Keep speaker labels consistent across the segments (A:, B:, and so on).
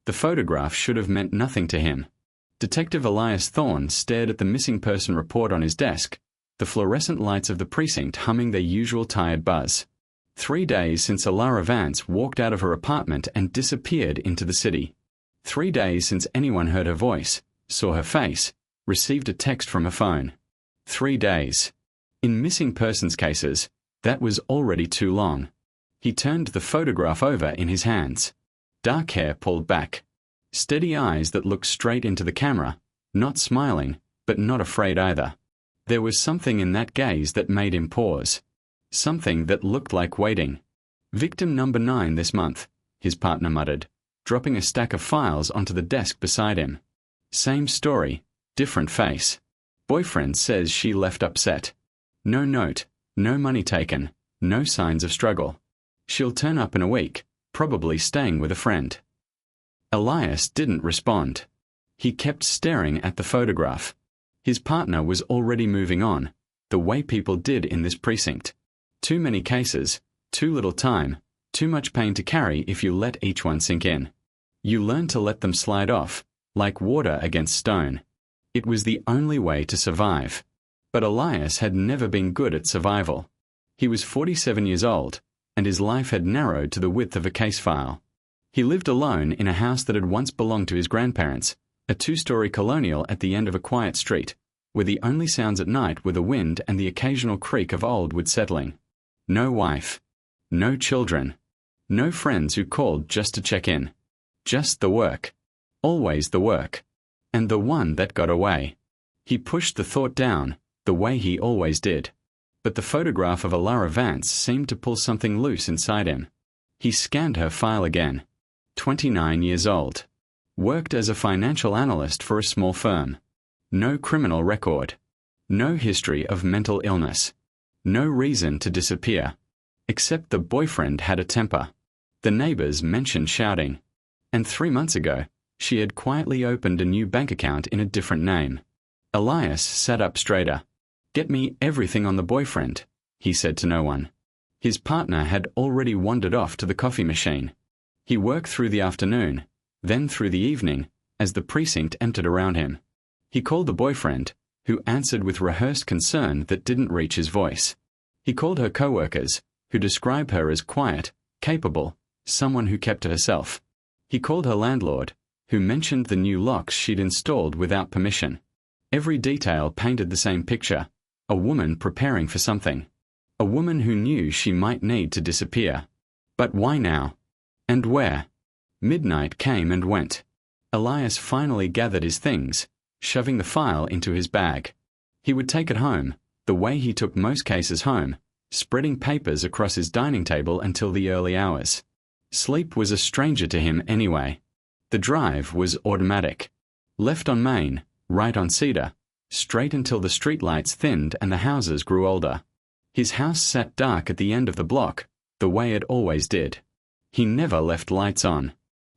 A: The photograph should have meant nothing to him. Detective Elias Thorne stared at the missing person report on his desk, the fluorescent lights of the precinct humming their usual tired buzz. 3 days since Alara Vance walked out of her apartment and disappeared into the city. 3 days since anyone heard her voice, saw her face, received a text from her phone. 3 days. In missing persons cases, that was already too long. He turned the photograph over in his hands. Dark hair pulled back. Steady eyes that looked straight into the camera, not smiling, but not afraid either. There was something in that gaze that made him pause. Something that looked like waiting. Victim number 9 this month, his partner muttered, dropping a stack of files onto the desk beside him. Same story, different face. Boyfriend says she left upset. No note, no money taken, no signs of struggle. She'll turn up in a week, probably staying with a friend. Elias didn't respond. He kept staring at the photograph. His partner was already moving on, the way people did in this precinct. Too many cases, too little time, too much pain to carry if you let each one sink in. You learn to let them slide off, like water against stone. It was the only way to survive. But Elias had never been good at survival. He was 47 years old, and his life had narrowed to the width of a case file. He lived alone in a house that had once belonged to his grandparents, a 2-story colonial at the end of a quiet street, where the only sounds at night were the wind and the occasional creak of old wood settling. No wife. No children. No friends who called just to check in. Just the work. Always the work. And the one that got away. He pushed the thought down, the way he always did. But the photograph of Alara Vance seemed to pull something loose inside him. He scanned her file again. 29 years old. Worked as a financial analyst for a small firm. No criminal record. No history of mental illness. No reason to disappear. Except the boyfriend had a temper. The neighbors mentioned shouting. And 3 months ago, she had quietly opened a new bank account in a different name. Elias sat up straighter. "Get me everything on the boyfriend," he said to no one. His partner had already wandered off to the coffee machine. He worked through the afternoon, then through the evening, as the precinct emptied around him. He called the boyfriend, who answered with rehearsed concern that didn't reach his voice. He called her co-workers, who described her as quiet, capable, someone who kept to herself. He called her landlord, who mentioned the new locks she'd installed without permission. Every detail painted the same picture: a woman preparing for something. A woman who knew she might need to disappear. But why now? And where? Midnight came and went. Elias finally gathered his things, shoving the file into his bag. He would take it home, the way he took most cases home, spreading papers across his dining table until the early hours. Sleep was a stranger to him anyway. The drive was automatic. Left on Main, right on Cedar, straight until the streetlights thinned and the houses grew older. His house sat dark at the end of the block, the way it always did. He never left lights on.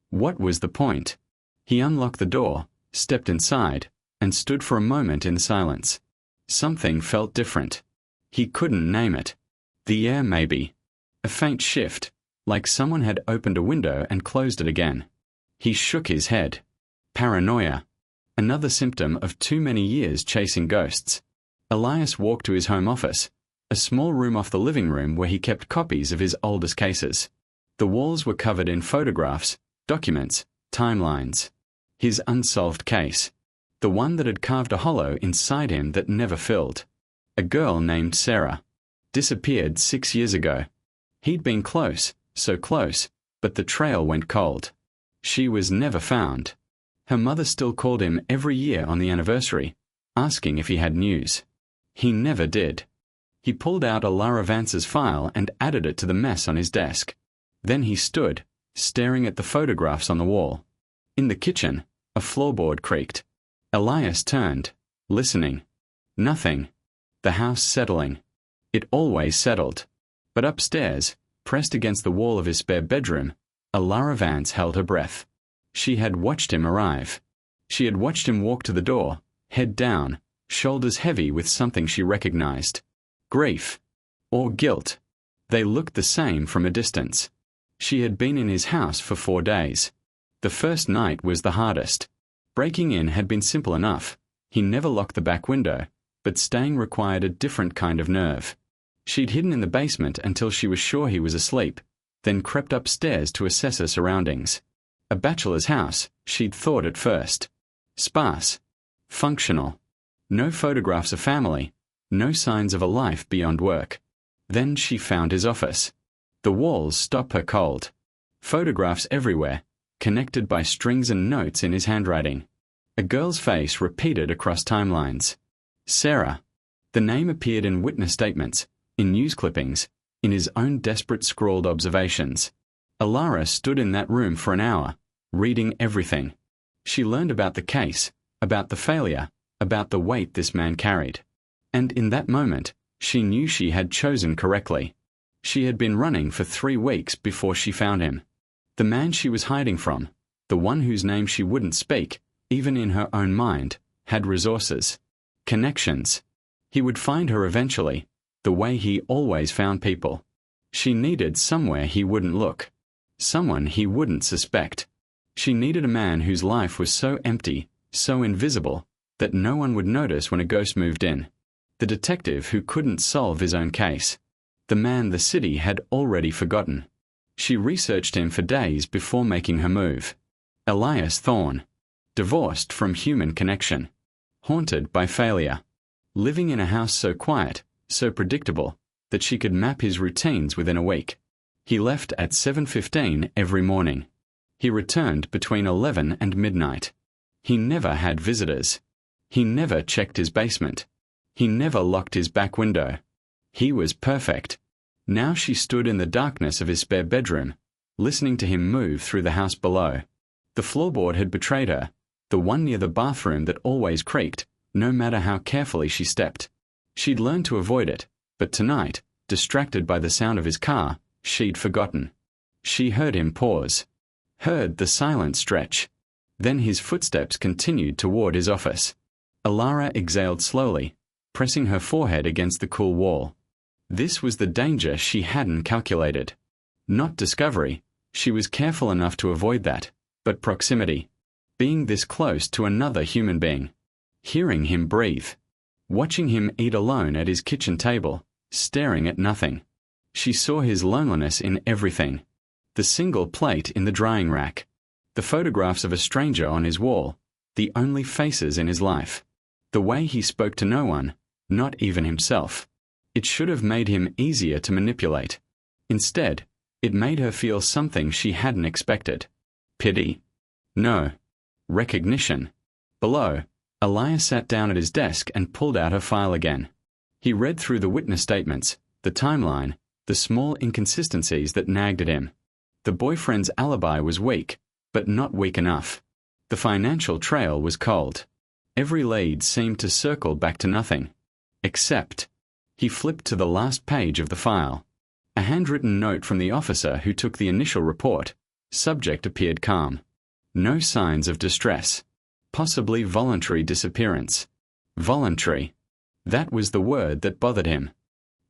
A: What was the point? He unlocked the door, stepped inside, and stood for a moment in silence. Something felt different. He couldn't name it. The air, maybe. A faint shift, like someone had opened a window and closed it again. He shook his head. Paranoia. Another symptom of too many years chasing ghosts. Elias walked to his home office, a small room off the living room where he kept copies of his oldest cases. The walls were covered in photographs, documents, timelines. His unsolved case. The one that had carved a hollow inside him that never filled. A girl named Sarah. Disappeared 6 years ago. He'd been close, so close, but the trail went cold. She was never found. Her mother still called him every year on the anniversary, asking if he had news. He never did. He pulled out Alara Vance's file and added it to the mess on his desk. Then he stood, staring at the photographs on the wall. In the kitchen, a floorboard creaked. Elias turned, listening. Nothing. The house settling. It always settled. But upstairs, pressed against the wall of his spare bedroom, Alara Vance held her breath. She had watched him arrive. She had watched him walk to the door, head down, shoulders heavy with something she recognized. Grief. Or guilt. They looked the same from a distance. She had been in his house for 4 days. The first night was the hardest. Breaking in had been simple enough. He never locked the back window, but staying required a different kind of nerve. She'd hidden in the basement until she was sure he was asleep, then crept upstairs to assess her surroundings. A bachelor's house, she'd thought at first. Sparse. Functional. No photographs of family. No signs of a life beyond work. Then she found his office. The walls stop her cold. Photographs everywhere, connected by strings and notes in his handwriting. A girl's face repeated across timelines. Sarah. The name appeared in witness statements, in news clippings, in his own desperate scrawled observations. Alara stood in that room for an hour, reading everything. She learned about the case, about the failure, about the weight this man carried. And in that moment, she knew she had chosen correctly. She had been running for 3 weeks before she found him. The man she was hiding from, the one whose name she wouldn't speak, even in her own mind, had resources. Connections. He would find her eventually, the way he always found people. She needed somewhere he wouldn't look. Someone he wouldn't suspect. She needed a man whose life was so empty, so invisible, that no one would notice when a ghost moved in. The detective who couldn't solve his own case. The man the city had already forgotten. She researched him for days before making her move. Elias Thorne. Divorced from human connection. Haunted by failure. Living in a house so quiet, so predictable, that she could map his routines within a week. He left at 7:15 every morning. He returned between 11 and midnight. He never had visitors. He never checked his basement. He never locked his back window. He was perfect. Now she stood in the darkness of his spare bedroom, listening to him move through the house below. The floorboard had betrayed her, the one near the bathroom that always creaked, no matter how carefully she stepped. She'd learned to avoid it, but tonight, distracted by the sound of his car, she'd forgotten. She heard him pause. Heard the silent stretch. Then his footsteps continued toward his office. Alara exhaled slowly, pressing her forehead against the cool wall. This was the danger she hadn't calculated. Not discovery, she was careful enough to avoid that, but proximity. Being this close to another human being. Hearing him breathe. Watching him eat alone at his kitchen table, staring at nothing. She saw his loneliness in everything. The single plate in the drying rack. The photographs of a stranger on his wall, the only faces in his life. The way he spoke to no one, not even himself. It should have made him easier to manipulate. Instead, it made her feel something she hadn't expected. Pity? No. Recognition. Below, Elias sat down at his desk and pulled out her file again. He read through the witness statements, the timeline, the small inconsistencies that nagged at him. The boyfriend's alibi was weak, but not weak enough. The financial trail was cold. Every lead seemed to circle back to nothing. Except, he flipped to the last page of the file. A handwritten note from the officer who took the initial report. Subject appeared calm. No signs of distress. Possibly voluntary disappearance. Voluntary. That was the word that bothered him.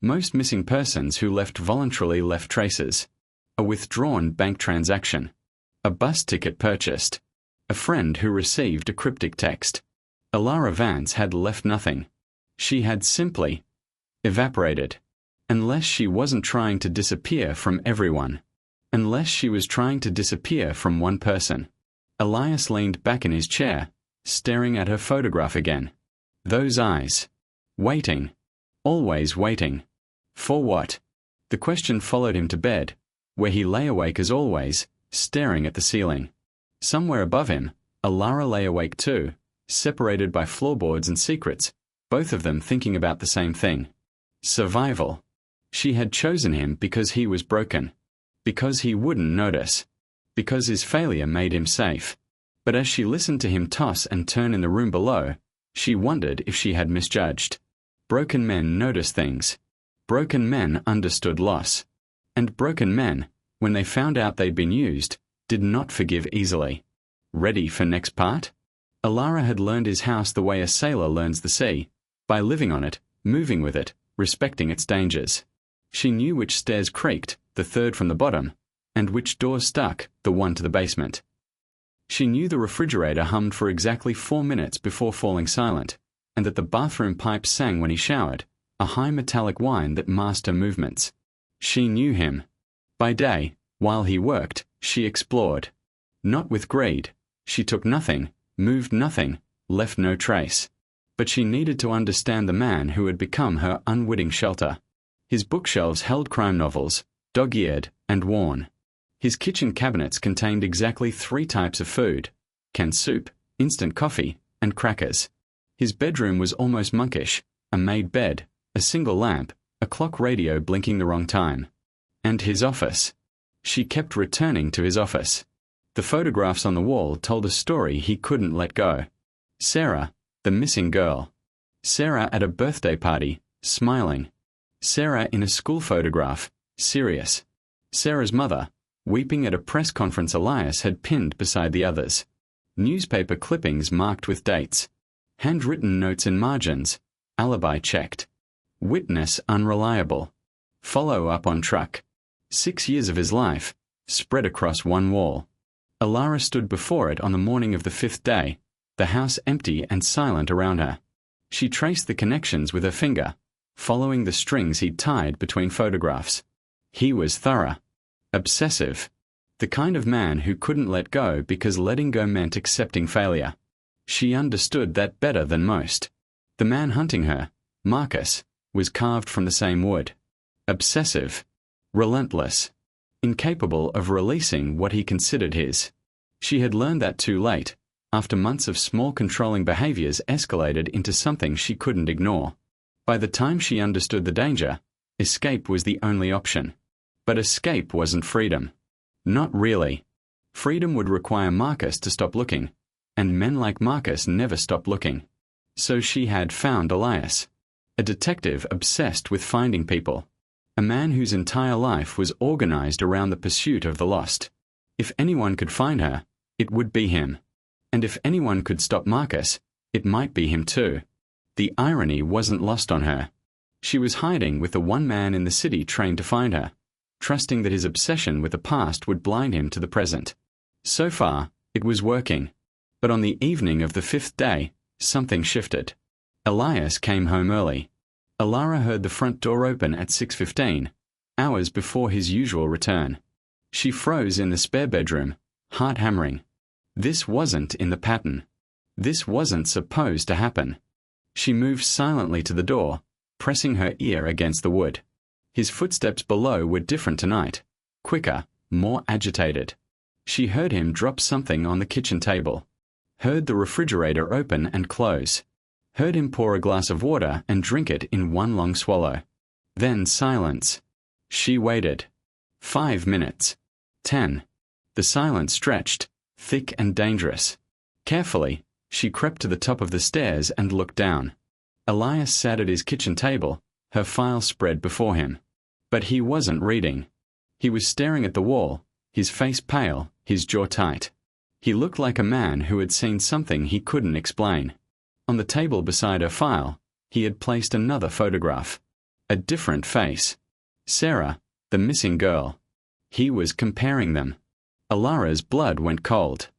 A: Most missing persons who left voluntarily left traces. A withdrawn bank transaction. A bus ticket purchased. A friend who received a cryptic text. Alara Vance had left nothing. She had simply evaporated. Unless she wasn't trying to disappear from everyone. Unless she was trying to disappear from one person. Elias leaned back in his chair, staring at her photograph again. Those eyes. Waiting. Always waiting. For what? The question followed him to bed, where he lay awake as always, staring at the ceiling. Somewhere above him, Alara lay awake too, separated by floorboards and secrets, both of them thinking about the same thing. Survival. She had chosen him because he was broken. Because he wouldn't notice. Because his failure made him safe. But as she listened to him toss and turn in the room below, she wondered if she had misjudged. Broken men notice things. Broken men understood loss. And broken men, when they found out they'd been used, did not forgive easily. Ready for next part? Alara had learned his house the way a sailor learns the sea, by living on it, moving with it, respecting its dangers. She knew which stairs creaked, the third from the bottom, and which doors stuck, the one to the basement. She knew the refrigerator hummed for exactly 4 minutes before falling silent, and that the bathroom pipe sang when he showered, a high metallic whine that masked her movements. She knew him. By day, while he worked, she explored. Not with greed. She took nothing, moved nothing, left no trace. But she needed to understand the man who had become her unwitting shelter. His bookshelves held crime novels, dog-eared and worn. His kitchen cabinets contained exactly 3 types of food: canned soup, instant coffee, and crackers. His bedroom was almost monkish: a made bed, a single lamp, a clock radio blinking the wrong time. And his office. She kept returning to his office. The photographs on the wall told a story he couldn't let go. Sarah, the missing girl. Sarah at a birthday party, smiling. Sarah in a school photograph, serious. Sarah's mother, weeping at a press conference Elias had pinned beside the others. Newspaper clippings marked with dates. Handwritten notes in margins, alibi checked. Witness unreliable. Follow up on truck. 6 years of his life, spread across one wall. Alara stood before it on the morning of the 5th day, the house empty and silent around her. She traced the connections with her finger, following the strings he'd tied between photographs. He was thorough. Obsessive. The kind of man who couldn't let go because letting go meant accepting failure. She understood that better than most. The man hunting her, Marcus, was carved from the same wood. Obsessive. Relentless. Incapable of releasing what he considered his. She had learned that too late, after months of small controlling behaviors escalated into something she couldn't ignore. By the time she understood the danger, escape was the only option. But escape wasn't freedom. Not really. Freedom would require Marcus to stop looking, and men like Marcus never stop looking. So she had found Elias. A detective obsessed with finding people. A man whose entire life was organized around the pursuit of the lost. If anyone could find her, it would be him. And if anyone could stop Marcus, it might be him too. The irony wasn't lost on her. She was hiding with the one man in the city trained to find her, trusting that his obsession with the past would blind him to the present. So far, it was working. But on the evening of the 5th day, something shifted. Elias came home early. Alara heard the front door open at 6:15, hours before his usual return. She froze in the spare bedroom, heart hammering. This wasn't in the pattern. This wasn't supposed to happen. She moved silently to the door, pressing her ear against the wood. His footsteps below were different tonight, quicker, more agitated. She heard him drop something on the kitchen table. Heard the refrigerator open and close. Heard him pour a glass of water and drink it in one long swallow. Then silence. She waited. 5 minutes. 10. The silence stretched, thick and dangerous. Carefully, she crept to the top of the stairs and looked down. Elias sat at his kitchen table, her file spread before him. But he wasn't reading. He was staring at the wall, his face pale, his jaw tight. He looked like a man who had seen something he couldn't explain. On the table beside her file, he had placed another photograph. A different face. Sarah, the missing girl. He was comparing them. Alara's blood went cold.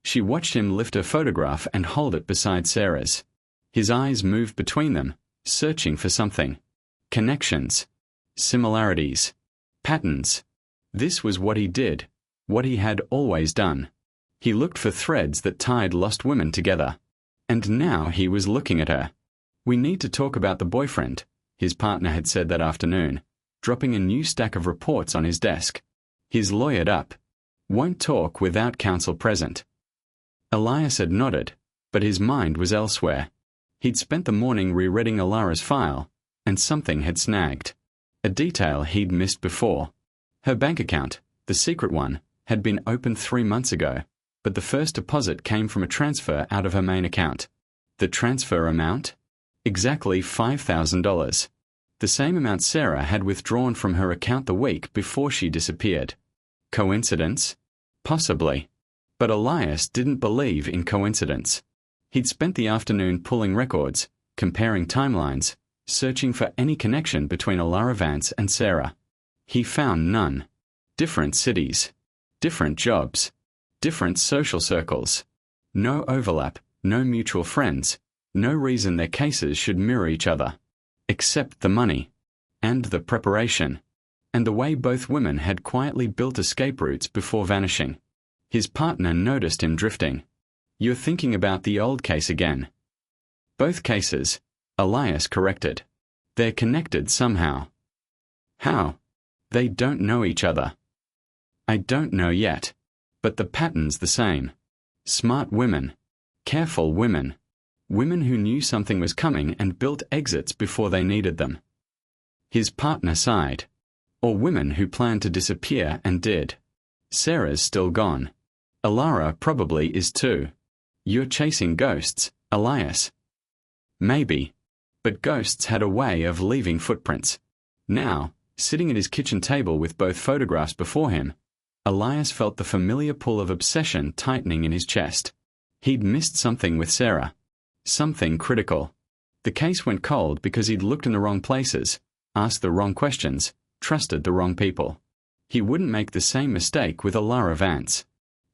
A: She watched him lift her photograph and hold it beside Sarah's. His eyes moved between them, searching for something. Connections. Similarities. Patterns. This was what he did, what he had always done. He looked for threads that tied lost women together. And now he was looking at her. "We need to talk about the boyfriend," his partner had said that afternoon, dropping a new stack of reports on his desk. He's lawyered up. Won't talk without counsel present. Elias had nodded, but his mind was elsewhere. He'd spent the morning rereading Alara's file, and something had snagged. A detail he'd missed before. Her bank account, the secret one, had been opened 3 months ago, but the first deposit came from a transfer out of her main account. The transfer amount? Exactly $5,000. The same amount Sarah had withdrawn from her account the week before she disappeared. Coincidence? Possibly. But Elias didn't believe in coincidence. He'd spent the afternoon pulling records, comparing timelines, searching for any connection between Alara Vance and Sarah. He found none. Different cities. Different jobs. Different social circles. No overlap, no mutual friends, no reason their cases should mirror each other. Except the money. And the preparation. And the way both women had quietly built escape routes before vanishing. His partner noticed him drifting. "You're thinking about the old case again." "Both cases," Elias corrected. "They're connected somehow." "How?" "They don't know each other." "I don't know yet. But the pattern's the same. Smart women. Careful women. Women who knew something was coming and built exits before they needed them." His partner sighed. "Or women who planned to disappear and did. Sarah's still gone. Alara probably is too. You're chasing ghosts, Elias." "Maybe. But ghosts had a way of leaving footprints." Now, sitting at his kitchen table with both photographs before him, Elias felt the familiar pull of obsession tightening in his chest. He'd missed something with Sarah. Something critical. The case went cold because he'd looked in the wrong places, asked the wrong questions, trusted the wrong people. He wouldn't make the same mistake with Alara Vance.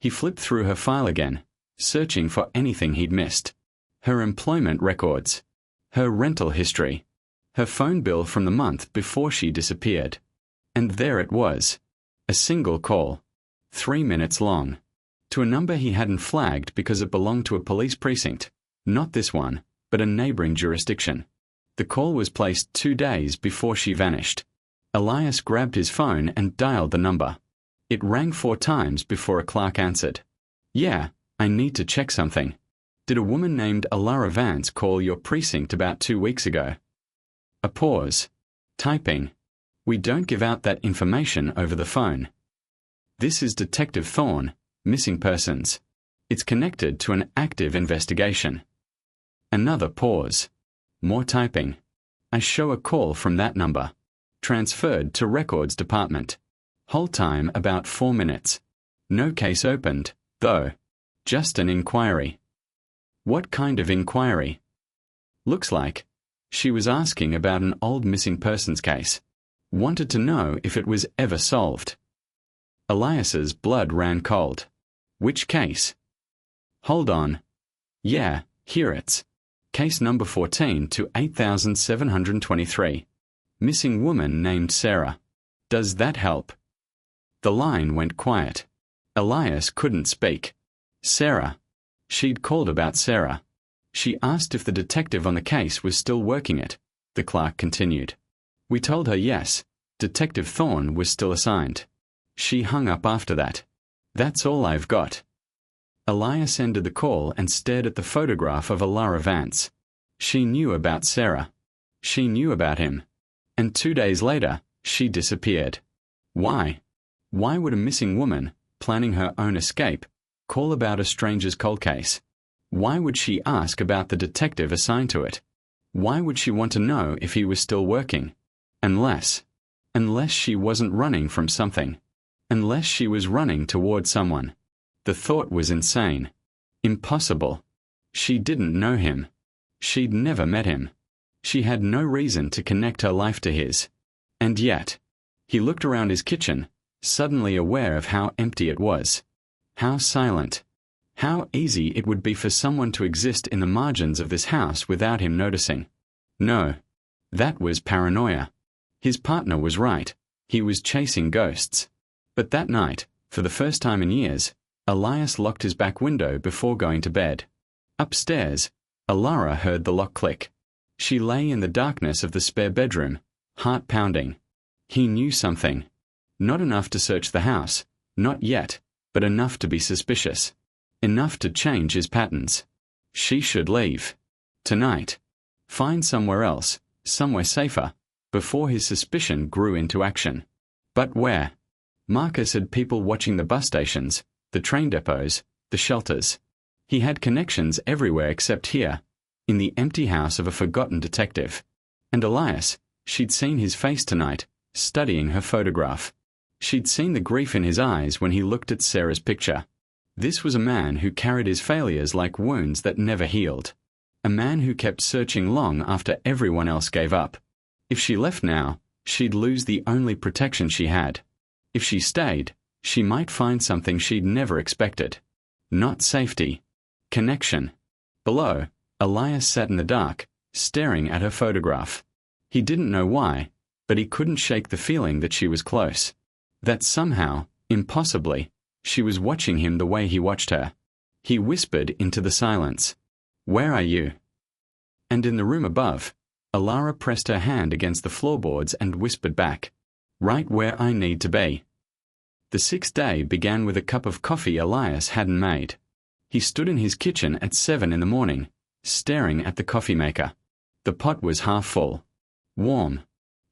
A: He flipped through her file again, searching for anything he'd missed. Her employment records. Her rental history. Her phone bill from the month before she disappeared. And there it was. A single call. 3 minutes long. To a number he hadn't flagged because it belonged to a police precinct. Not this one, but a neighboring jurisdiction. The call was placed 2 days before she vanished. Elias grabbed his phone and dialed the number. It rang 4 times before a clerk answered. "Yeah, I need to check something. Did a woman named Alara Vance call your precinct about 2 weeks ago?" A pause. Typing. "We don't give out that information over the phone." "This is Detective Thorne, Missing Persons. It's connected to an active investigation." Another pause. More typing. "I show a call from that number. Transferred to Records Department. Hold time about 4 minutes. No case opened, though. Just an inquiry." What kind of inquiry? Looks like she was asking about an old missing persons case. Wanted to know if it was ever solved. Elias's blood ran cold. "Which case?" "Hold on. Yeah, here it's. Case number 14 to 8723. Missing woman named Sarah. Does that help?" The line went quiet. Elias couldn't speak. Sarah. She'd called about Sarah. She asked if the detective on the case was still working it. The clerk continued. "We told her yes. Detective Thorne was still assigned. She hung up after that. That's all I've got." Elias ended the call and stared at the photograph of Alara Vance. She knew about Sarah. She knew about him. And 2 days later, she disappeared. Why? Why would a missing woman, planning her own escape, call about a stranger's cold case? Why would she ask about the detective assigned to it? Why would she want to know if he was still working? Unless she wasn't running from something. Unless she was running toward someone. The thought was insane. Impossible. She didn't know him. She'd never met him. She had no reason to connect her life to his. And yet, he looked around his kitchen, suddenly aware of how empty it was. How silent. How easy it would be for someone to exist in the margins of this house without him noticing. No. That was paranoia. His partner was right. He was chasing ghosts. But that night, for the first time in years, Elias locked his back window before going to bed. Upstairs, Alara heard the lock click. She lay in the darkness of the spare bedroom, heart pounding. He knew something. Not enough to search the house, not yet, but enough to be suspicious. Enough to change his patterns. She should leave. Tonight. Find somewhere else, somewhere safer, before his suspicion grew into action. But where? Marcus had people watching the bus stations, the train depots, the shelters. He had connections everywhere except here, in the empty house of a forgotten detective. And Elias, she'd seen his face tonight, studying her photograph. She'd seen the grief in his eyes when he looked at Sarah's picture. This was a man who carried his failures like wounds that never healed. A man who kept searching long after everyone else gave up. If she left now, she'd lose the only protection she had. If she stayed, She might find something she'd never expected. Not safety. Connection. Below, Elias sat in the dark, staring at her photograph. He didn't know why, but he couldn't shake the feeling that she was close. That somehow, impossibly, she was watching him the way he watched her. He whispered into the silence, "Where are you?" And in the room above, Alara pressed her hand against the floorboards and whispered back, "Right where I need to be." The sixth day began with a cup of coffee Elias hadn't made. He stood in his kitchen at 7 in the morning, staring at the coffee maker. The pot was half full. Warm.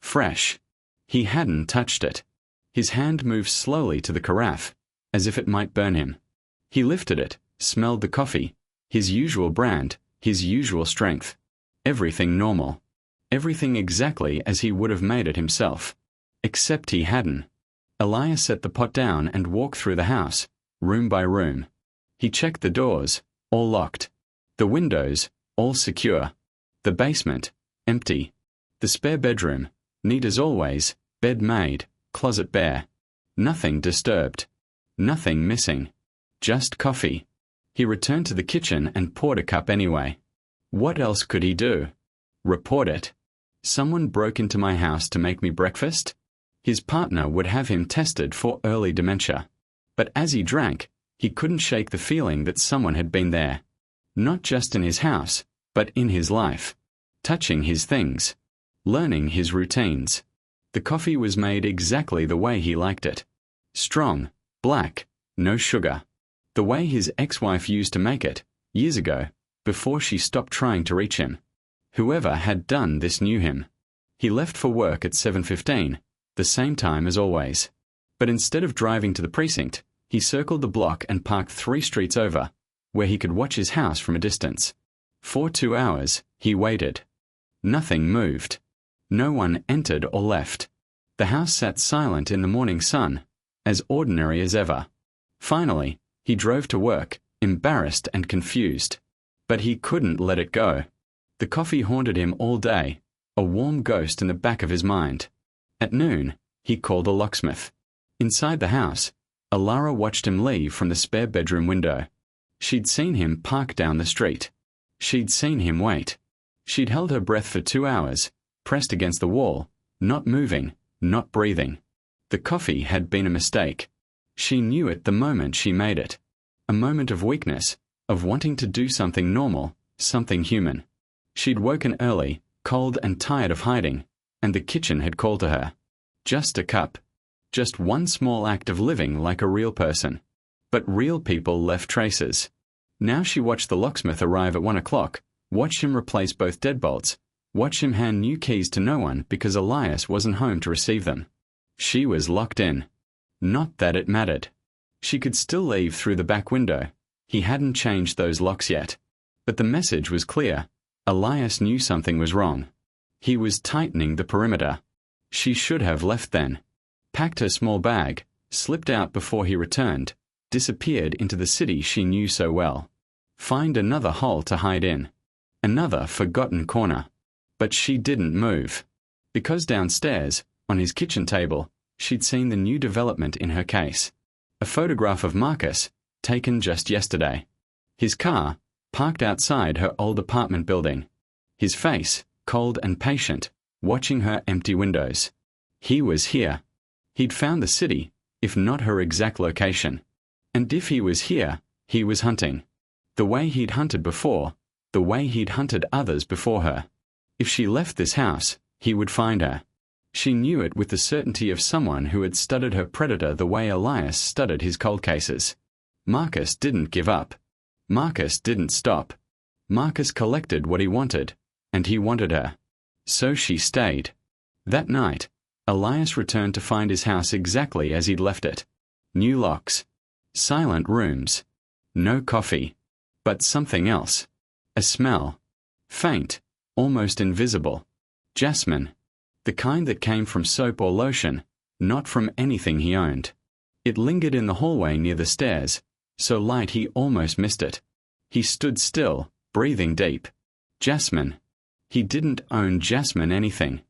A: Fresh. He hadn't touched it. His hand moved slowly to the carafe, as if it might burn him. He lifted it, smelled the coffee, his usual brand, his usual strength. Everything normal. Everything exactly as he would have made it himself. Except he hadn't. Elias set the pot down and walked through the house, room by room. He checked the doors, all locked. The windows, all secure. The basement, empty. The spare bedroom, neat as always, bed made, closet bare. Nothing disturbed. Nothing missing. Just coffee. He returned to the kitchen and poured a cup anyway. What else could he do? Report it. Someone broke into my house to make me breakfast? His partner would have him tested for early dementia. But as he drank, he couldn't shake the feeling that someone had been there. Not just in his house, but in his life. Touching his things. Learning his routines. The coffee was made exactly the way he liked it. Strong, black, no sugar. The way his ex-wife used to make it, years ago, before she stopped trying to reach him. Whoever had done this knew him. He left for work at 7:15, the same time as always. But instead of driving to the precinct, he circled the block and parked 3 streets over, where he could watch his house from a distance. For 2 hours, he waited. Nothing moved. No one entered or left. The house sat silent in the morning sun, as ordinary as ever. Finally, he drove to work, embarrassed and confused. But he couldn't let it go. The coffee haunted him all day, a warm ghost in the back of his mind. At noon, he called a locksmith. Inside the house, Alara watched him leave from the spare bedroom window. She'd seen him park down the street. She'd seen him wait. She'd held her breath for 2 hours, pressed against the wall, not moving, not breathing. The coffee had been a mistake. She knew it the moment she made it. A moment of weakness, of wanting to do something normal, something human. She'd woken early, cold and tired of hiding, and the kitchen had called to her. Just a cup. Just one small act of living like a real person. But real people left traces. Now she watched the locksmith arrive at 1 o'clock, watch him replace both deadbolts, watch him hand new keys to no one because Elias wasn't home to receive them. She was locked in. Not that it mattered. She could still leave through the back window. He hadn't changed those locks yet. But the message was clear. Elias knew something was wrong. He was tightening the perimeter. She should have left then. Packed her small bag, slipped out before he returned, disappeared into the city she knew so well. Find another hole to hide in. Another forgotten corner. But she didn't move. Because downstairs, on his kitchen table, she'd seen the new development in her case. A photograph of Marcus, taken just yesterday. His car, parked outside her old apartment building. His face, cold and patient, watching her empty windows. He was here. He'd found the city, if not her exact location. And if he was here, he was hunting. The way he'd hunted before, the way he'd hunted others before her. If she left this house, he would find her. She knew it with the certainty of someone who had studied her predator the way Elias studied his cold cases. Marcus didn't give up. Marcus didn't stop. Marcus collected what he wanted, and he wanted her. So she stayed. That night, Elias returned to find his house exactly as he'd left it. New locks. Silent rooms. No coffee. But something else. A smell. Faint, almost invisible. Jasmine. The kind that came from soap or lotion, not from anything he owned. It lingered in the hallway near the stairs, so light he almost missed it. He stood still, breathing deep. Jasmine. He didn't own jasmine anything.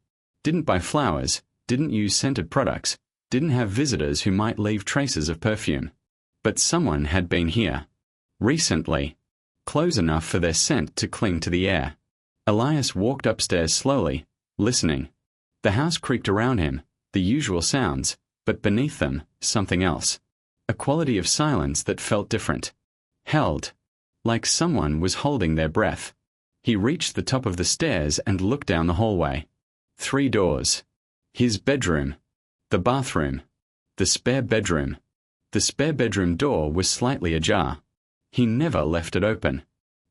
A: Didn't buy flowers, didn't use scented products, didn't have visitors who might leave traces of perfume. But someone had been here. Recently. Close enough for their scent to cling to the air. Elias walked upstairs slowly, listening. The house creaked around him, the usual sounds, but beneath them, something else. A quality of silence that felt different. Held. Like someone was holding their breath. He reached the top of the stairs and looked down the hallway. 3 doors. His bedroom. The bathroom. The spare bedroom. The spare bedroom door was slightly ajar. He never left it open.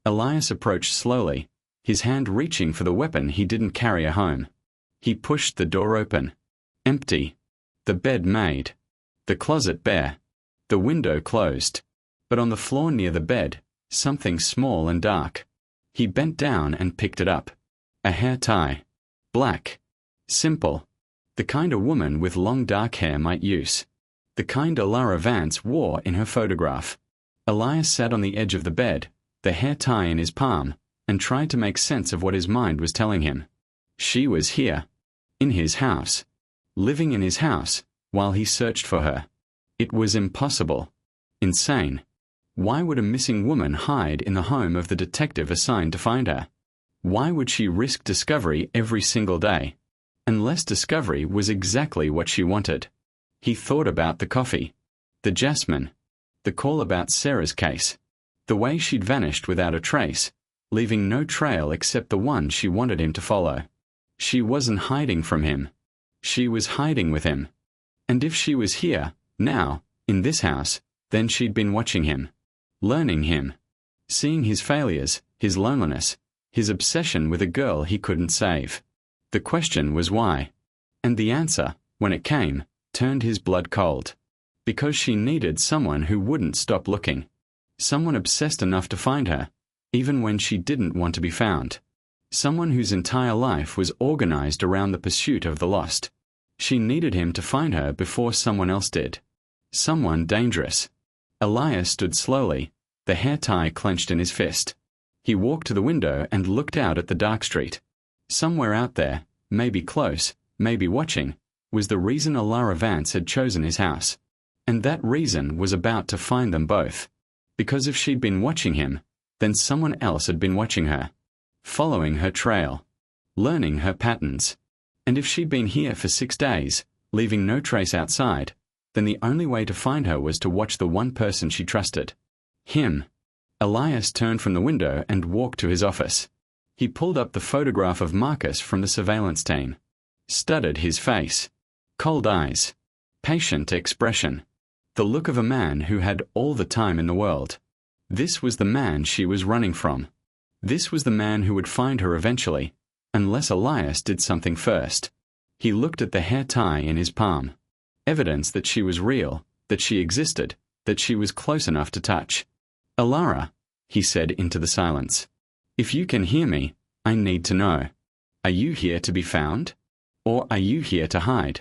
A: Elias approached slowly, his hand reaching for the weapon he didn't carry home. He pushed the door open. Empty. The bed made. The closet bare. The window closed. But on the floor near the bed, something small and dark. He bent down and picked it up. A hair tie. Black. Simple. The kind a woman with long dark hair might use. The kind Alara Vance wore in her photograph. Elias sat on the edge of the bed, the hair tie in his palm, and tried to make sense of what his mind was telling him. She was here. In his house. Living in his house, while he searched for her. It was impossible. Insane. Why would a missing woman hide in the home of the detective assigned to find her? Why would she risk discovery every single day? Unless discovery was exactly what she wanted. He thought about the coffee. The jasmine. The call about Sarah's case. The way she'd vanished without a trace, leaving no trail except the one she wanted him to follow. She wasn't hiding from him. She was hiding with him. And if she was here, now, in this house, then she'd been watching him. Learning him. Seeing his failures, his loneliness, his obsession with a girl he couldn't save. The question was why. And the answer, when it came, turned his blood cold. Because she needed someone who wouldn't stop looking. Someone obsessed enough to find her, even when she didn't want to be found. Someone whose entire life was organized around the pursuit of the lost. She needed him to find her before someone else did. Someone dangerous. Elias stood slowly, the hair tie clenched in his fist. He walked to the window and looked out at the dark street. Somewhere out there, maybe close, maybe watching, was the reason Alara Vance had chosen his house. And that reason was about to find them both. Because if she'd been watching him, then someone else had been watching her. Following her trail. Learning her patterns. And if she'd been here for 6 days, leaving no trace outside, then the only way to find her was to watch the one person she trusted. Him. Elias turned from the window and walked to his office. He pulled up the photograph of Marcus from the surveillance team. Studied his face. Cold eyes. Patient expression. The look of a man who had all the time in the world. This was the man she was running from. This was the man who would find her eventually, unless Elias did something first. He looked at the hair tie in his palm. Evidence that she was real, that she existed, that she was close enough to touch. Alara, he said into the silence. If you can hear me, I need to know. Are you here to be found? Or are you here to hide?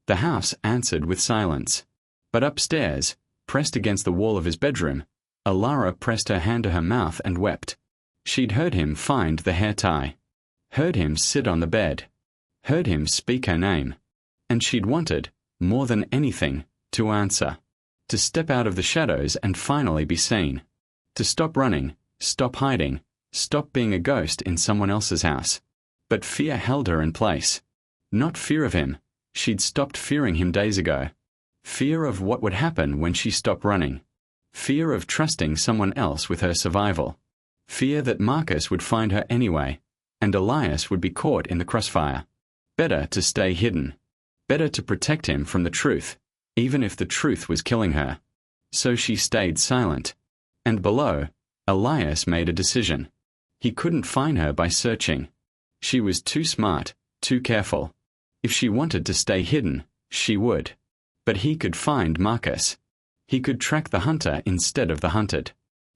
A: The house answered with silence. But upstairs, pressed against the wall of his bedroom, Alara pressed her hand to her mouth and wept. She'd heard him find the hair tie. Heard him sit on the bed. Heard him speak her name. And she'd wanted, more than anything, to answer. To step out of the shadows and finally be seen. To stop running, stop hiding, stop being a ghost in someone else's house. But fear held her in place. Not fear of him. She'd stopped fearing him days ago. Fear of what would happen when she stopped running. Fear of trusting someone else with her survival. Fear that Marcus would find her anyway, and Elias would be caught in the crossfire. Better to stay hidden. Better to protect him from the truth, even if the truth was killing her. So she stayed silent. And below, Elias made a decision. He couldn't find her by searching. She was too smart, too careful. If she wanted to stay hidden, she would. But he could find Marcus. He could track the hunter instead of the hunted.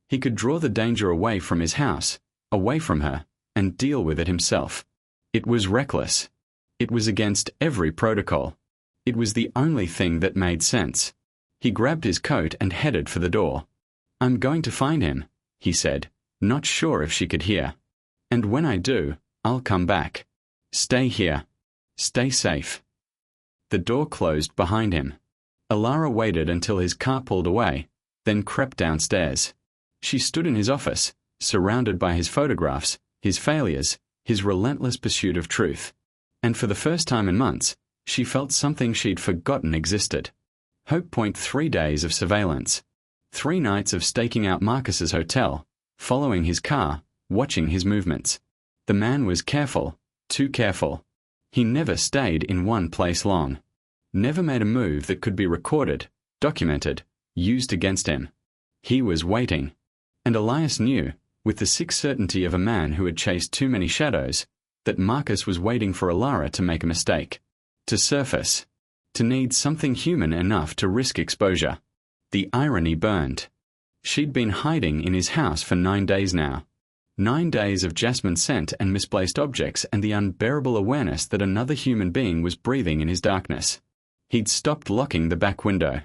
A: He could draw the danger away from his house, away from her, and deal with it himself. It was reckless. It was against every protocol. It was the only thing that made sense. He grabbed his coat and headed for the door. I'm going to find him, he said, not sure if she could hear. And when I do, I'll come back. Stay here. Stay safe. The door closed behind him. Alara waited until his car pulled away, then crept downstairs. She stood in his office, surrounded by his photographs, his failures, his relentless pursuit of truth. And for the first time in months, she felt something she'd forgotten existed. Hope Point 3 days of surveillance. 3 nights of staking out Marcus's hotel, following his car, watching his movements. The man was careful, too careful. He never stayed in one place long. Never made a move that could be recorded, documented, used against him. He was waiting. And Elias knew, with the sick certainty of a man who had chased too many shadows, that Marcus was waiting for Alara to make a mistake. To surface. To need something human enough to risk exposure. The irony burned. She'd been hiding in his house for 9 days now. 9 days of jasmine scent and misplaced objects and the unbearable awareness that another human being was breathing in his darkness. He'd stopped locking the back window.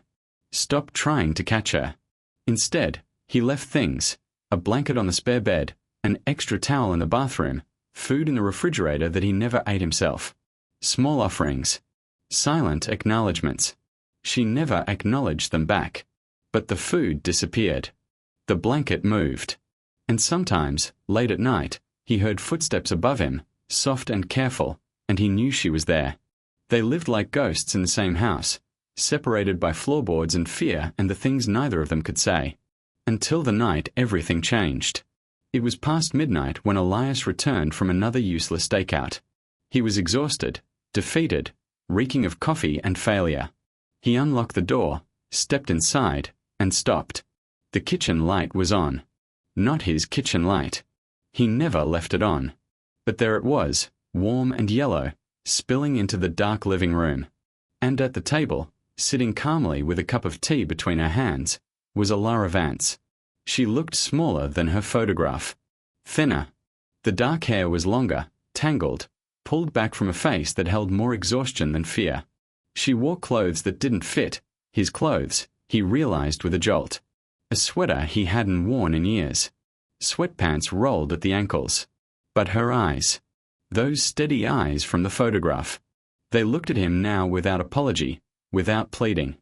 A: Stopped trying to catch her. Instead, he left things: a blanket on the spare bed, an extra towel in the bathroom, food in the refrigerator that he never ate himself. Small offerings. Silent acknowledgements. She never acknowledged them back. But the food disappeared. The blanket moved. And sometimes, late at night, he heard footsteps above him, soft and careful, and he knew she was there. They lived like ghosts in the same house, separated by floorboards and fear and the things neither of them could say. Until the night everything changed. It was past midnight when Elias returned from another useless stakeout. He was exhausted, defeated, reeking of coffee and failure. He unlocked the door, stepped inside, and stopped. The kitchen light was on. Not his kitchen light. He never left it on. But there it was, warm and yellow, spilling into the dark living room. And at the table, sitting calmly with a cup of tea between her hands, was Alara Vance. She looked smaller than her photograph. Thinner. The dark hair was longer, tangled, pulled back from a face that held more exhaustion than fear. She wore clothes that didn't fit, his clothes, he realized with a jolt. A sweater he hadn't worn in years. Sweatpants rolled at the ankles. But her eyes. Those steady eyes from the photograph. They looked at him now without apology, without pleading.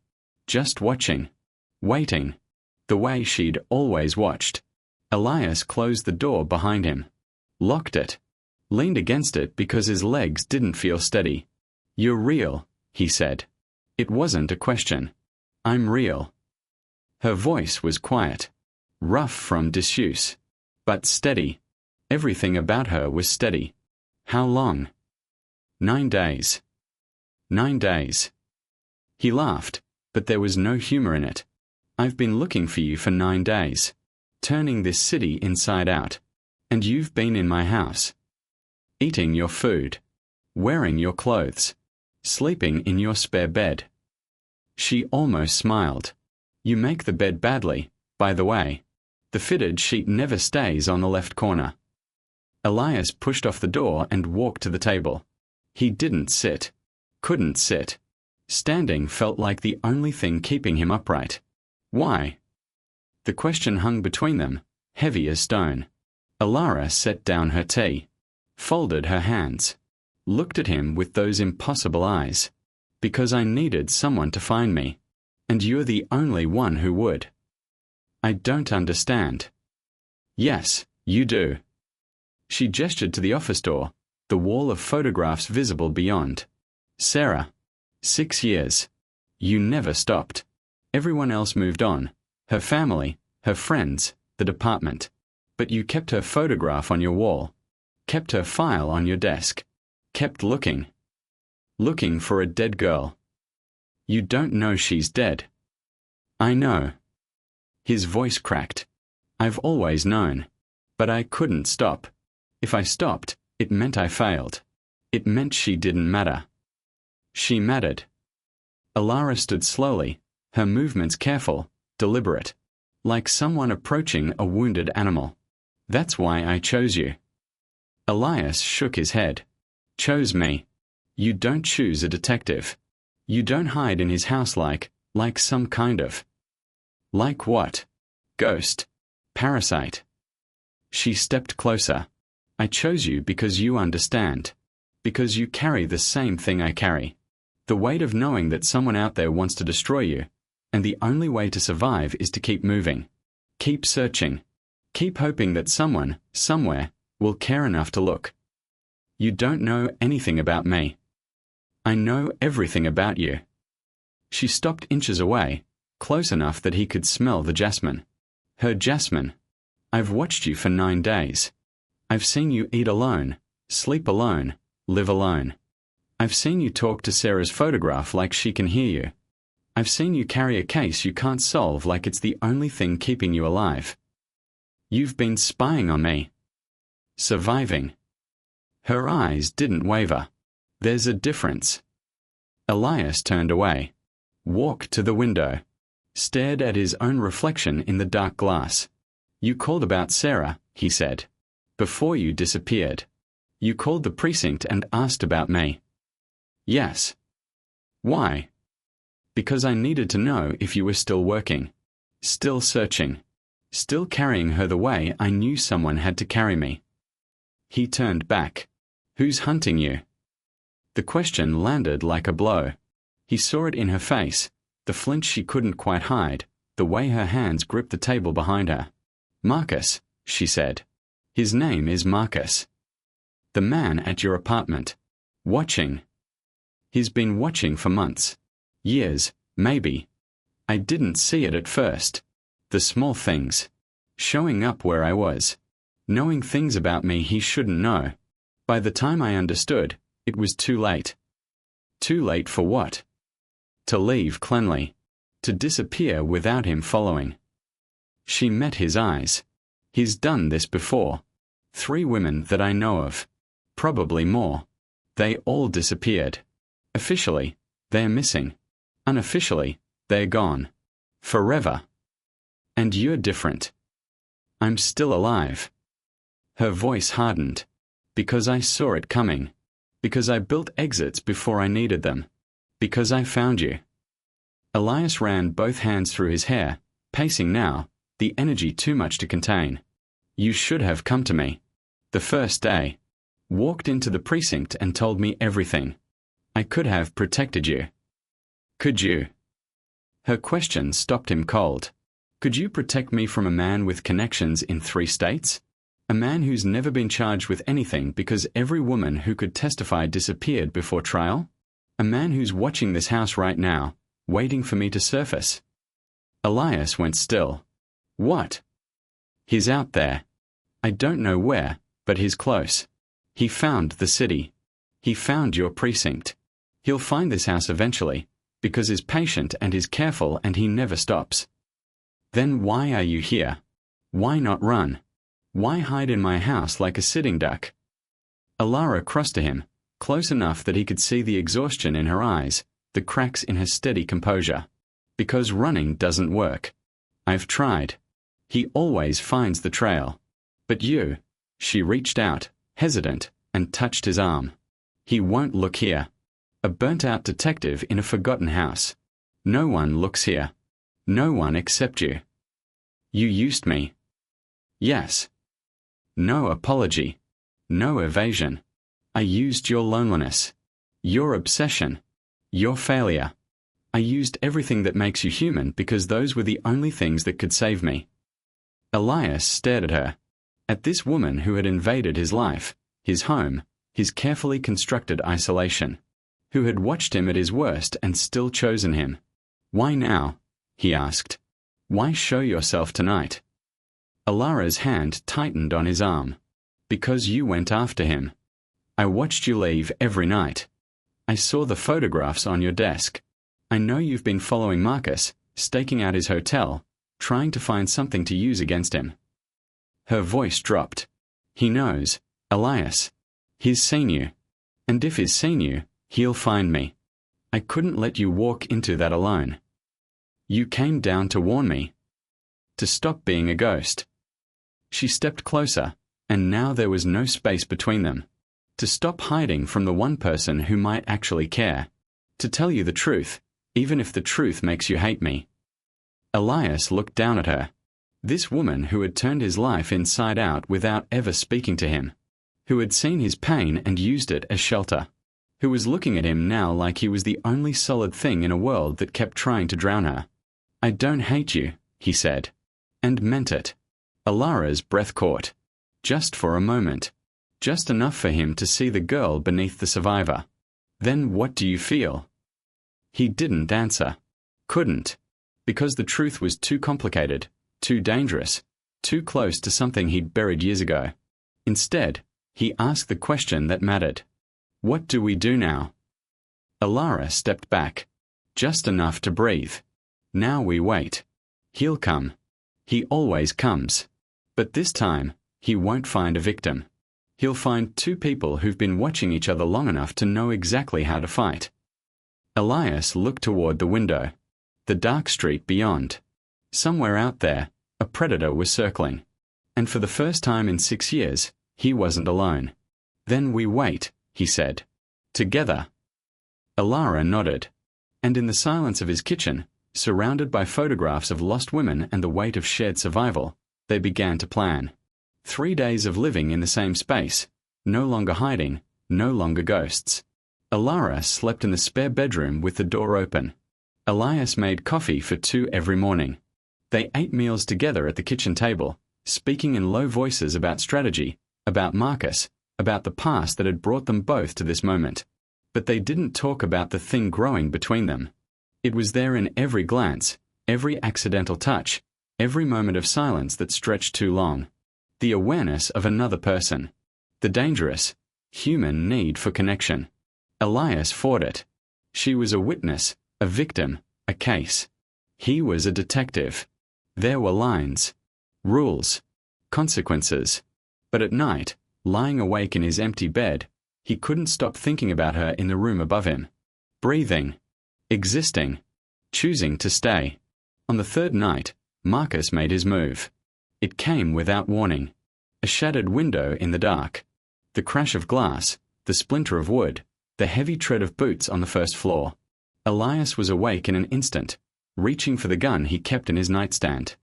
A: Just watching. Waiting. The way she'd always watched. Elias closed the door behind him. Locked it. Leaned against it because his legs didn't feel steady. "You're real," he said. It wasn't a question. "I'm real." Her voice was quiet. Rough from disuse. But steady. Everything about her was steady. How long? 9 days. 9 days. He laughed, but there was no humor in it. "I've been looking for you for 9 days. Turning this city inside out. And you've been in my house. Eating your food. Wearing your clothes. Sleeping in your spare bed." She almost smiled. "You make the bed badly, by the way. The fitted sheet never stays on the left corner." Elias pushed off the door and walked to the table. He didn't sit. Couldn't sit. Standing felt like the only thing keeping him upright. Why? The question hung between them, heavy as stone. Alara set down her tea. Folded her hands. Looked at him with those impossible eyes. "Because I needed someone to find me. And you're the only one who would." "I don't understand." "Yes, you do." She gestured to the office door, the wall of photographs visible beyond. "Sarah. 6 years. You never stopped. Everyone else moved on. Her family, her friends, the department. But you kept her photograph on your wall. Kept her file on your desk. Kept looking. Looking for a dead girl. You don't know she's dead." "I know." His voice cracked. "I've always known. But I couldn't stop. If I stopped, it meant I failed. It meant she didn't matter." She mattered. Alara stood slowly, her movements careful, deliberate, like someone approaching a wounded animal. "That's why I chose you." Elias shook his head. "Chose me. You don't choose a detective. You don't hide in his house like some kind of." "Like what? Ghost? Parasite?" She stepped closer. "I chose you because you understand. Because you carry the same thing I carry. The weight of knowing that someone out there wants to destroy you, and the only way to survive is to keep moving. Keep searching. Keep hoping that someone, somewhere, will care enough to look. You don't know anything about me. I know everything about you. She stopped inches away, close enough that he could smell the jasmine. Her jasmine. I've watched you for 9 days. I've seen you eat alone, sleep alone, live alone. I've seen you talk to Sarah's photograph like she can hear you. I've seen you carry a case you can't solve like it's the only thing keeping you alive. You've been spying on me. Surviving. Her eyes didn't waver. There's a difference. Elias turned away, walked to the window, stared at his own reflection in the dark glass. You called about Sarah, he said. Before you disappeared. You called the precinct and asked about me. Yes. Why? Because I needed to know if you were still working, still searching, still carrying her the way I knew someone had to carry me. He turned back. Who's hunting you? The question landed like a blow. He saw it in her face, the flinch she couldn't quite hide, the way her hands gripped the table behind her. Marcus, she said. His name is Marcus. The man at your apartment. Watching. He's been watching for months. Years, maybe. I didn't see it at first. The small things. Showing up where I was. Knowing things about me he shouldn't know. By the time I understood, it was too late. Too late for what? To leave Clenley. To disappear without him following. She met his eyes. He's done this before. 3 women that I know of. Probably more. They all disappeared. Officially, they're missing. Unofficially, they're gone. Forever. And you're different. I'm still alive. Her voice hardened. Because I saw it coming. Because I built exits before I needed them. Because I found you. Elias ran both hands through his hair, pacing now, the energy too much to contain. You should have come to me. The first day. Walked into the precinct and told me everything. I could have protected you. Could you? Her question stopped him cold. Could you protect me from a man with connections in 3 states? A man who's never been charged with anything because every woman who could testify disappeared before trial? A man who's watching this house right now, waiting for me to surface? Elias went still. What? He's out there. I don't know where, but he's close. He found the city. He found your precinct. He'll find this house eventually, because he's patient and he's careful and he never stops. Then why are you here? Why not run? Why hide in my house like a sitting duck? Alara crossed to him, close enough that he could see the exhaustion in her eyes, the cracks in her steady composure. Because running doesn't work. I've tried. He always finds the trail. But you, she reached out, hesitant, and touched his arm. He won't look here. A burnt-out detective in a forgotten house. No one looks here. No one except you. You used me. Yes. No apology. No evasion. I used your loneliness. Your obsession. Your failure. I used everything that makes you human because those were the only things that could save me. Elias stared at her. At this woman who had invaded his life, his home, his carefully constructed isolation. Who had watched him at his worst and still chosen him. Why now? He asked. Why show yourself tonight? Alara's hand tightened on his arm. Because you went after him. I watched you leave every night. I saw the photographs on your desk. I know you've been following Marcus, staking out his hotel, trying to find something to use against him. Her voice dropped. He knows, Elias. He's seen you. And if he's seen you, he'll find me. I couldn't let you walk into that alone. You came down to warn me. To stop being a ghost. She stepped closer, and now there was no space between them. To stop hiding from the one person who might actually care. To tell you the truth, even if the truth makes you hate me. Elias looked down at her. This woman who had turned his life inside out without ever speaking to him. Who had seen his pain and used it as shelter. who was looking at him now like he was the only solid thing in a world that kept trying to drown her. "I don't hate you," he said. And meant it. Alara's breath caught. Just for a moment. Just enough for him to see the girl beneath the survivor. "Then what do you feel?" He didn't answer. Couldn't. Because the truth was too complicated, too dangerous, too close to something he'd buried years ago. Instead, he asked the question that mattered. "What do we do now?" Alara stepped back. Just enough to breathe. "Now we wait. He'll come. He always comes. But this time, he won't find a victim. He'll find two people who've been watching each other long enough to know exactly how to fight." Elias looked toward the window. The dark street beyond. Somewhere out there, a predator was circling. And for the first time in 6 years, he wasn't alone. "Then we wait," he said. "Together." Alara nodded. And in the silence of his kitchen, surrounded by photographs of lost women and the weight of shared survival, they began to plan. 3 days of living in the same space, no longer hiding, no longer ghosts. Alara slept in the spare bedroom with the door open. Elias made coffee for 2 every morning. They ate meals together at the kitchen table, speaking in low voices about strategy, about Marcus, about the past that had brought them both to this moment. But they didn't talk about the thing growing between them. It was there in every glance, every accidental touch, every moment of silence that stretched too long. The awareness of another person. The dangerous, human need for connection. Elias fought it. She was a witness, a victim, a case. He was a detective. There were lines, rules, consequences. But at night, lying awake in his empty bed, he couldn't stop thinking about her in the room above him. Breathing. Existing. Choosing to stay. On the 3rd night, Marcus made his move. It came without warning. A shattered window in the dark. The crash of glass, the splinter of wood, the heavy tread of boots on the first floor. Elias was awake in an instant, reaching for the gun he kept in his nightstand.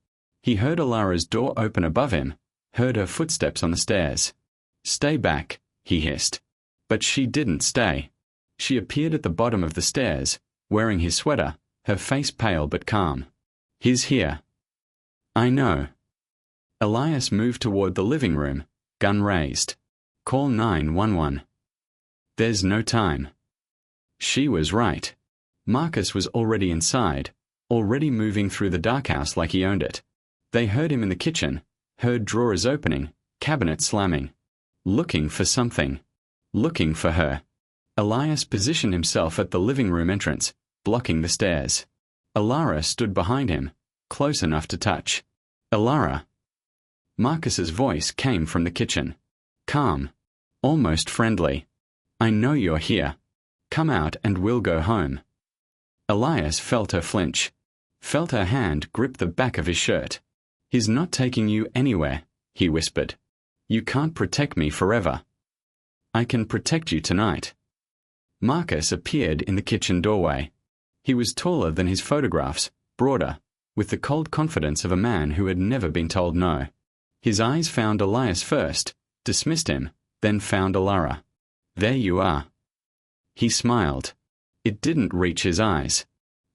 A: He heard Alara's door open above him, heard her footsteps on the stairs. "Stay back," he hissed. But she didn't stay. She appeared at the bottom of the stairs, wearing his sweater, her face pale but calm. "He's here." "I know." Elias moved toward the living room, gun raised. "Call 911. There's no time." She was right. Marcus was already inside, already moving through the dark house like he owned it. They heard him in the kitchen, heard drawers opening, cabinets slamming. Looking for something. Looking for her. Elias positioned himself at the living room entrance, blocking the stairs. Alara stood behind him, close enough to touch. "Alara." Marcus's voice came from the kitchen. Calm. Almost friendly. "I know you're here. Come out and we'll go home." Elias felt her flinch. Felt her hand grip the back of his shirt. "He's not taking you anywhere," he whispered. "You can't protect me forever." "I can protect you tonight." Marcus appeared in the kitchen doorway. He was taller than his photographs, broader, with the cold confidence of a man who had never been told no. His eyes found Elias first, dismissed him, then found Alara. "There you are." He smiled. It didn't reach his eyes.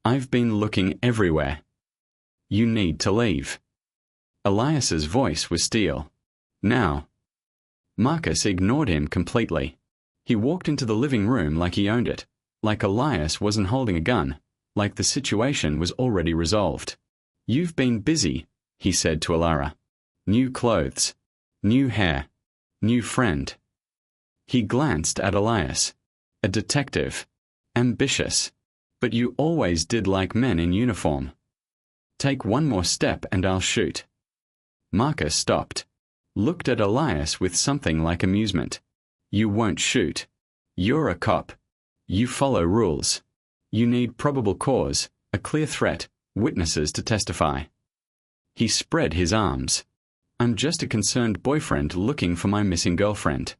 A: "I've been looking everywhere. You need to leave." Elias's voice was steel. "Now." Marcus ignored him completely. He walked into the living room like he owned it, like Elias wasn't holding a gun, like the situation was already resolved. "You've been busy," he said to Alara. "New clothes. New hair. New friend." He glanced at Elias. A detective. Ambitious. "But you always did like men in uniform. Take one more step and I'll shoot." Marcus stopped. Looked at Elias with something like amusement. "You won't shoot. You're a cop. You follow rules. You need probable cause, a clear threat, witnesses to testify." He spread his arms. "I'm just a concerned boyfriend looking for my missing girlfriend.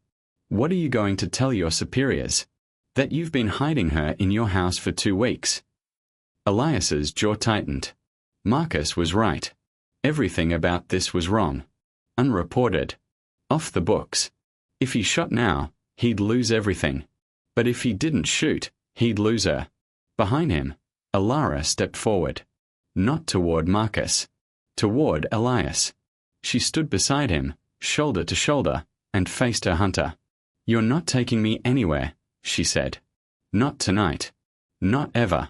A: What are you going to tell your superiors? That you've been hiding her in your house for 2 weeks?" Elias's jaw tightened. Marcus was right. Everything about this was wrong. Unreported. Off the books. If he shot now, he'd lose everything. But if he didn't shoot, he'd lose her. Behind him, Alara stepped forward. Not toward Marcus. Toward Elias. She stood beside him, shoulder to shoulder, and faced her hunter. "You're not taking me anywhere," she said. "Not tonight. Not ever."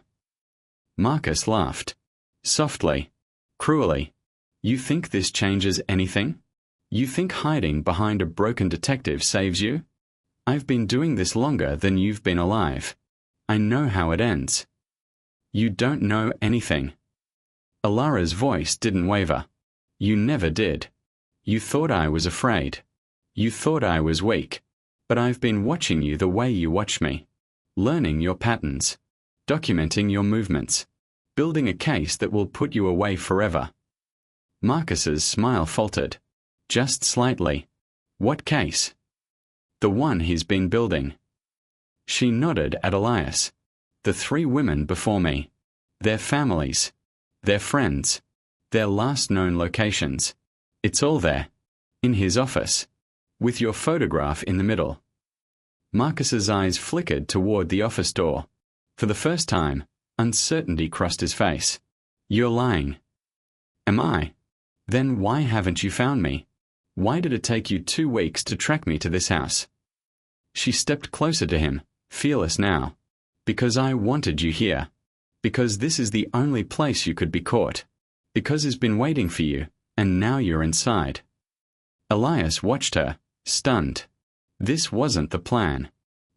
A: Marcus laughed. Softly. Cruelly. "You think this changes anything? You think hiding behind a broken detective saves you? I've been doing this longer than you've been alive. I know how it ends." "You don't know anything." Alara's voice didn't waver. "You never did. You thought I was afraid. You thought I was weak. But I've been watching you the way you watch me. Learning your patterns. Documenting your movements. Building a case that will put you away forever." Marcus's smile faltered. Just slightly. "What case?" "The one he's been building." She nodded at Elias. "The 3 women before me. Their families. Their friends. Their last known locations. It's all there. In his office. With your photograph in the middle." Marcus's eyes flickered toward the office door. For the first time, uncertainty crossed his face. "You're lying." "Am I? Then why haven't you found me? Why did it take you 2 weeks to track me to this house?" She stepped closer to him, fearless now. "Because I wanted you here. Because this is the only place you could be caught. Because he's been waiting for you, and now you're inside." Elias watched her, stunned. This wasn't the plan.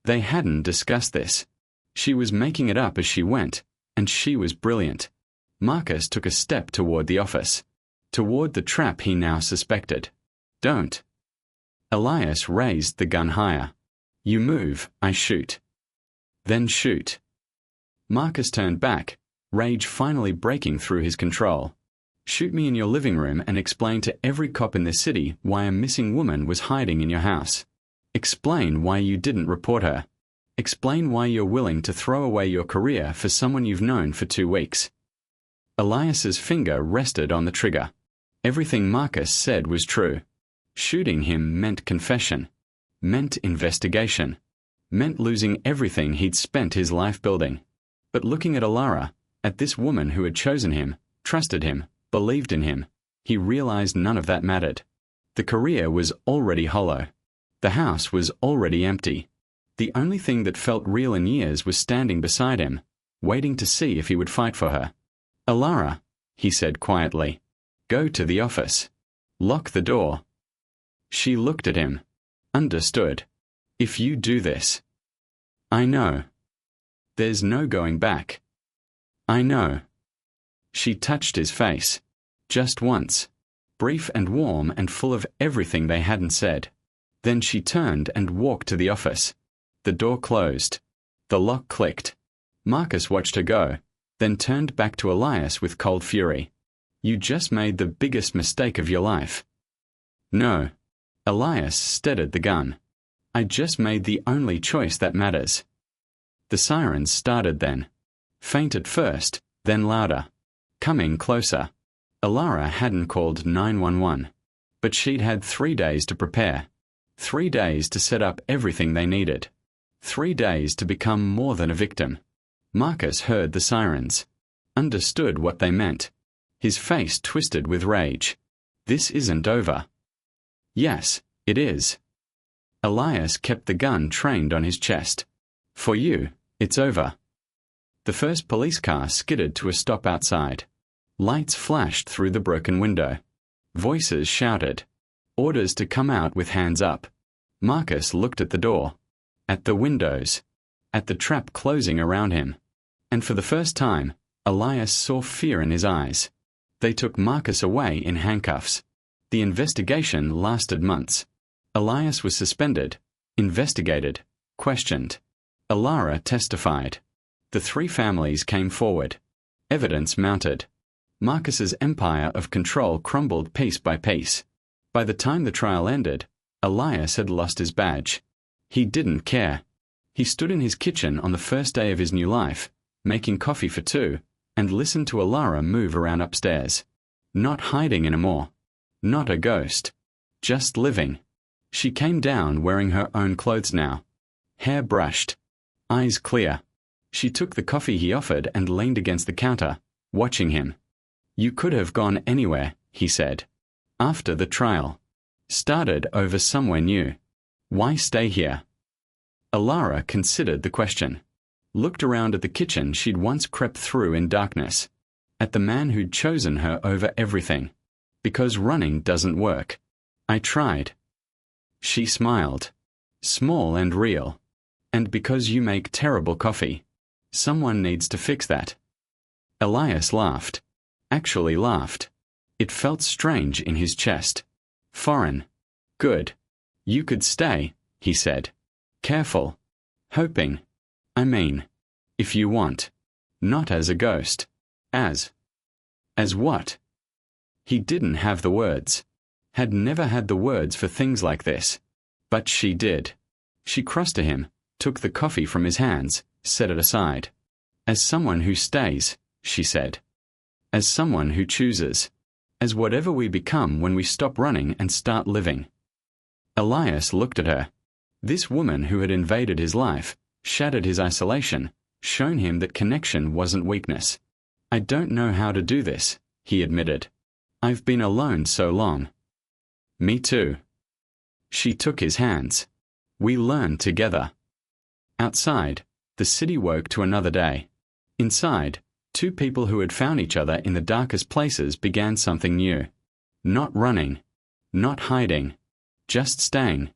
A: They hadn't discussed this. She was making it up as she went, and she was brilliant. Marcus took a step toward the office. Toward the trap he now suspected. "Don't." Elias raised the gun higher. "You move, I shoot." "Then shoot." Marcus turned back, rage finally breaking through his control. "Shoot me in your living room and explain to every cop in this city why a missing woman was hiding in your house. Explain why you didn't report her. Explain why you're willing to throw away your career for someone you've known for 2 weeks." Elias's finger rested on the trigger. Everything Marcus said was true. Shooting him meant confession. Meant investigation. Meant losing everything he'd spent his life building. But looking at Alara, at this woman who had chosen him, trusted him, believed in him, he realized none of that mattered. The career was already hollow. The house was already empty. The only thing that felt real in years was standing beside him, waiting to see if he would fight for her. "Alara," he said quietly, "go to the office. Lock the door." She looked at him. Understood. "If you do this." "I know." "There's no going back." "I know." She touched his face. Just once. Brief and warm and full of everything they hadn't said. Then she turned and walked to the office. The door closed. The lock clicked. Marcus watched her go, then turned back to Elias with cold fury. "You just made the biggest mistake of your life." "No." Elias steadied the gun. "I just made the only choice that matters." The sirens started then. Faint at first, then louder. Coming closer. Alara hadn't called 911. But she'd had 3 days to prepare. 3 days to set up everything they needed. 3 days to become more than a victim. Marcus heard the sirens. Understood what they meant. His face twisted with rage. This isn't over. Yes, it is. Elias kept the gun trained on his chest. For you, it's over. The first police car skidded to a stop outside. Lights flashed through the broken window. Voices shouted. Orders to come out with hands up. Marcus looked at the door. At the windows. At the trap closing around him. And for the first time, Elias saw fear in his eyes. They took Marcus away in handcuffs. The investigation lasted months. Elias was suspended, investigated, questioned. Alara testified. The 3 families came forward. Evidence mounted. Marcus's empire of control crumbled piece by piece. By the time the trial ended, Elias had lost his badge. He didn't care. He stood in his kitchen on the first day of his new life, making coffee for 2, and listened to Alara move around upstairs. Not hiding anymore. Not a ghost. Just living. She came down wearing her own clothes now. Hair brushed. eyes clear. She took the coffee he offered and leaned against the counter, watching him. You could have gone anywhere, he said. After the trial. Started over somewhere new. Why stay here? Alara considered the question. Looked around at the kitchen she'd once crept through in darkness. At the man who'd chosen her over everything. Because running doesn't work. I tried. She smiled. Small and real. And because you make terrible coffee. Someone needs to fix that. Elias laughed. Actually laughed. It felt strange in his chest. Foreign. Good. You could stay, he said. Careful. Hoping. I mean, if you want. Not as a ghost. As. As what? He didn't have the words. Had never had the words for things like this. But she did. She crossed to him, took the coffee from his hands, set it aside. As someone who stays, she said. As someone who chooses. As whatever we become when we stop running and start living. Elias looked at her. This woman who had invaded his life, shattered his isolation, shown him that connection wasn't weakness. I don't know how to do this, he admitted. I've been alone so long. Me too. She took his hands. We learned together. Outside, the city woke to another day. Inside, two people who had found each other in the darkest places began something new. Not running. Not hiding. Just staying,